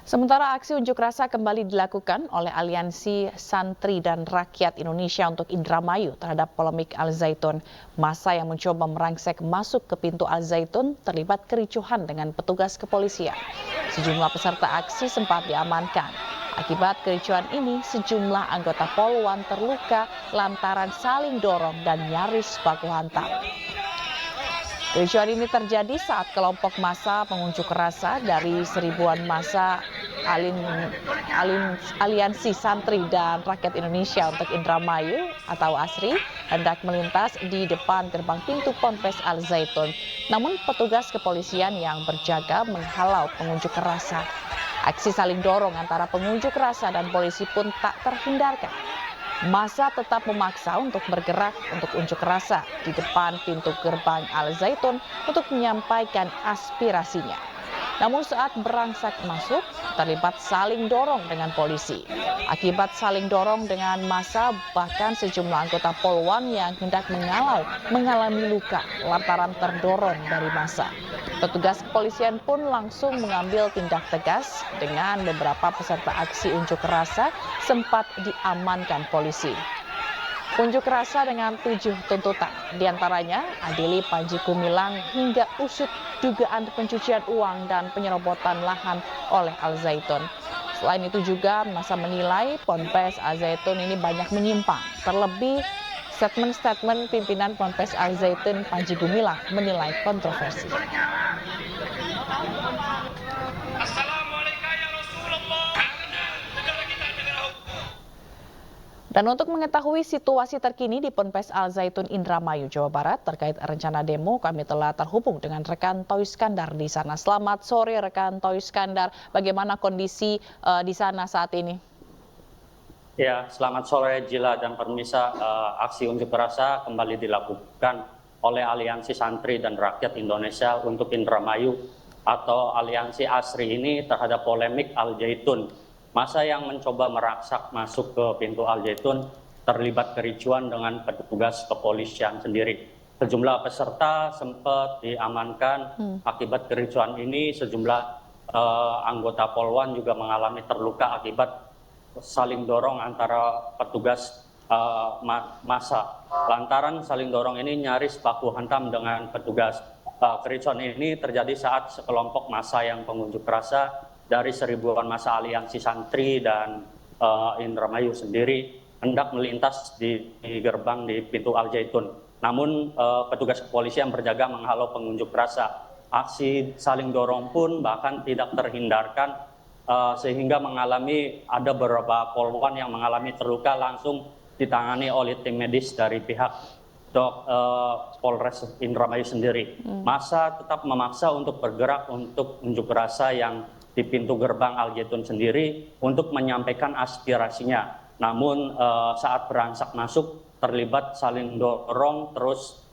Sementara aksi unjuk rasa kembali dilakukan oleh Aliansi Santri dan Rakyat Indonesia untuk Indramayu terhadap polemik Al Zaitun. Massa yang mencoba merangsek masuk ke pintu Al Zaitun terlibat kericuhan dengan petugas kepolisian. Sejumlah peserta aksi sempat diamankan. Akibat kericuhan ini, sejumlah anggota Polwan terluka lantaran saling dorong dan nyaris baku hantam. Kericuhan ini terjadi saat kelompok massa pengunjuk rasa dari seribuan massa Aliansi Santri dan Rakyat Indonesia untuk Indramayu atau ASRI hendak melintas di depan gerbang pintu Ponpes Al Zaitun. Namun petugas kepolisian yang berjaga menghalau pengunjuk rasa. Aksi saling dorong antara pengunjuk rasa dan polisi pun tak terhindarkan. Massa tetap memaksa untuk bergerak untuk unjuk rasa di depan pintu gerbang Al Zaitun untuk menyampaikan aspirasinya. Namun saat berangsek masuk, terlibat saling dorong dengan polisi. Akibat saling dorong dengan massa, bahkan sejumlah anggota Polwan yang hendak mengalami luka lantaran terdorong dari massa. Petugas kepolisian pun langsung mengambil tindak tegas dengan beberapa peserta aksi unjuk rasa sempat diamankan polisi. Unjuk rasa dengan 7 tuntutan, diantaranya adili Panji Gumilang hingga usut dugaan pencucian uang dan penyerobotan lahan oleh Al Zaitun. Selain itu juga massa menilai Ponpes Al Zaitun ini banyak menyimpang, terlebih statement-statement pimpinan Ponpes Al Zaitun Panji Gumilang menilai kontroversi. Dan untuk mengetahui situasi terkini di Ponpes Al Zaitun Indramayu, Jawa Barat terkait rencana demo, kami telah terhubung dengan rekan Toy Skandar di sana. Selamat sore rekan Toy Skandar, bagaimana kondisi di sana saat ini? Ya, selamat sore Jila dan pemirsa. Aksi unjuk rasa kembali dilakukan oleh Aliansi Santri dan Rakyat Indonesia untuk Indramayu atau Aliansi ASRI ini terhadap polemik Al Zaitun. Massa yang mencoba meraksak masuk ke pintu Al Zaitun terlibat kericuan dengan petugas kepolisian sendiri. Sejumlah peserta sempat diamankan. Akibat kericuan ini sejumlah anggota Polwan juga mengalami terluka akibat saling dorong antara petugas massa. Lantaran saling dorong ini nyaris baku hantam dengan petugas. Kericuan ini terjadi saat sekelompok massa yang pengunjuk rasa dari seribuan massa Aliansi Santri dan Indramayu sendiri hendak melintas di gerbang di pintu Al Zaitun. Namun petugas kepolisian berjaga menghalau pengunjuk rasa. Aksi saling dorong pun bahkan tidak terhindarkan sehingga ada beberapa polwan yang mengalami terluka langsung ditangani oleh tim medis dari pihak Polres Indramayu sendiri. Massa tetap memaksa untuk bergerak untuk unjuk rasa yang di pintu gerbang Al Zaitun sendiri untuk menyampaikan aspirasinya. Namun saat berangsek masuk terlibat saling dorong terus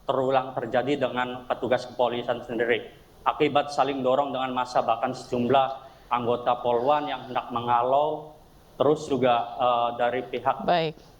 terulang terjadi dengan petugas kepolisian sendiri. Akibat saling dorong dengan massa bahkan sejumlah anggota Polwan yang hendak menghalau terus juga dari pihak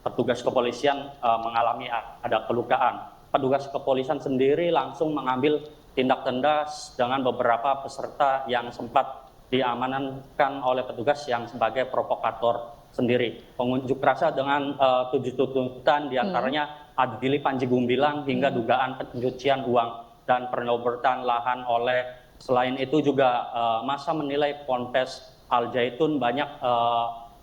petugas kepolisian mengalami ada kelukaan. Petugas kepolisian sendiri langsung mengambil tindak tegas dengan beberapa peserta yang sempat diamankan oleh petugas yang sebagai provokator sendiri. Pengunjuk rasa dengan 7 tuntutan diantaranya adili Panji Gumilang hingga dugaan pencucian uang dan penyerobotan lahan oleh. Selain itu juga massa menilai Ponpes Al Zaitun banyak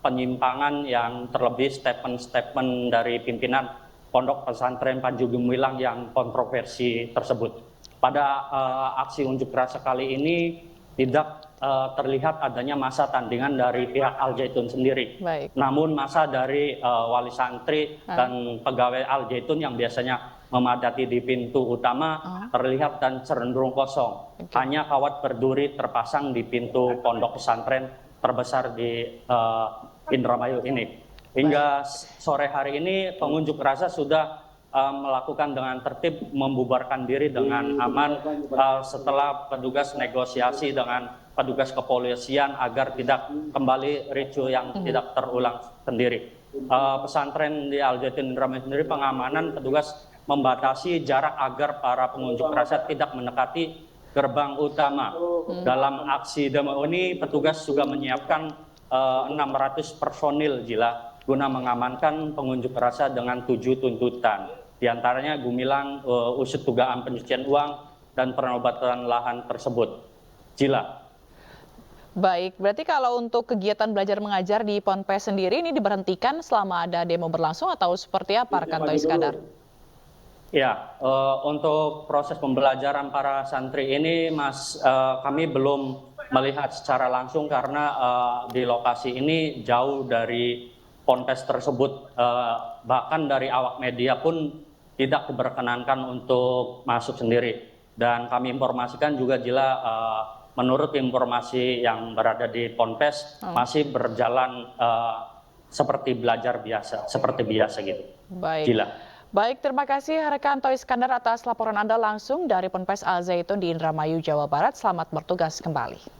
penyimpangan yang terlebih statement-statement dari pimpinan Pondok Pesantren Panji Gumilang yang kontroversi tersebut. Pada aksi unjuk rasa kali ini tidak terlihat adanya massa tandingan dari pihak Al Zaitun sendiri. Namun massa dari wali santri dan pegawai Al Zaitun yang biasanya memadati di pintu utama terlihat dan cenderung kosong. Hanya kawat berduri terpasang di pintu pondok pesantren terbesar di Indramayu ini. Hingga sore hari ini pengunjuk rasa sudah melakukan dengan tertib membubarkan diri dengan aman setelah petugas negosiasi dengan petugas kepolisian agar tidak kembali ricuh yang tidak terulang sendiri. Pesantren di Al Zaitun Indramayu sendiri pengamanan petugas membatasi jarak agar para pengunjuk rasa tidak mendekati gerbang utama. Dalam aksi demo ini petugas juga menyiapkan 600 personil Jila guna mengamankan pengunjuk rasa dengan 7 tuntutan. Di antaranya Gumilang usut dugaan pencucian uang dan penobatan lahan tersebut. Jila. Baik, berarti kalau untuk kegiatan belajar mengajar di Ponpes sendiri ini diberhentikan selama ada demo berlangsung atau seperti apa rekan Toy Iskandar? Ya, untuk proses pembelajaran para santri ini, kami belum melihat secara langsung karena di lokasi ini jauh dari Ponpes tersebut. Bahkan dari awak media pun tidak diperkenankan untuk masuk sendiri. Dan kami informasikan juga Jila, menurut informasi yang berada di Ponpes masih berjalan seperti belajar biasa, seperti biasa gitu. Baik. Jila. Baik, terima kasih rekan Toy Iskandar atas laporan Anda langsung dari Ponpes Al Zaitun di Indramayu, Jawa Barat. Selamat bertugas kembali.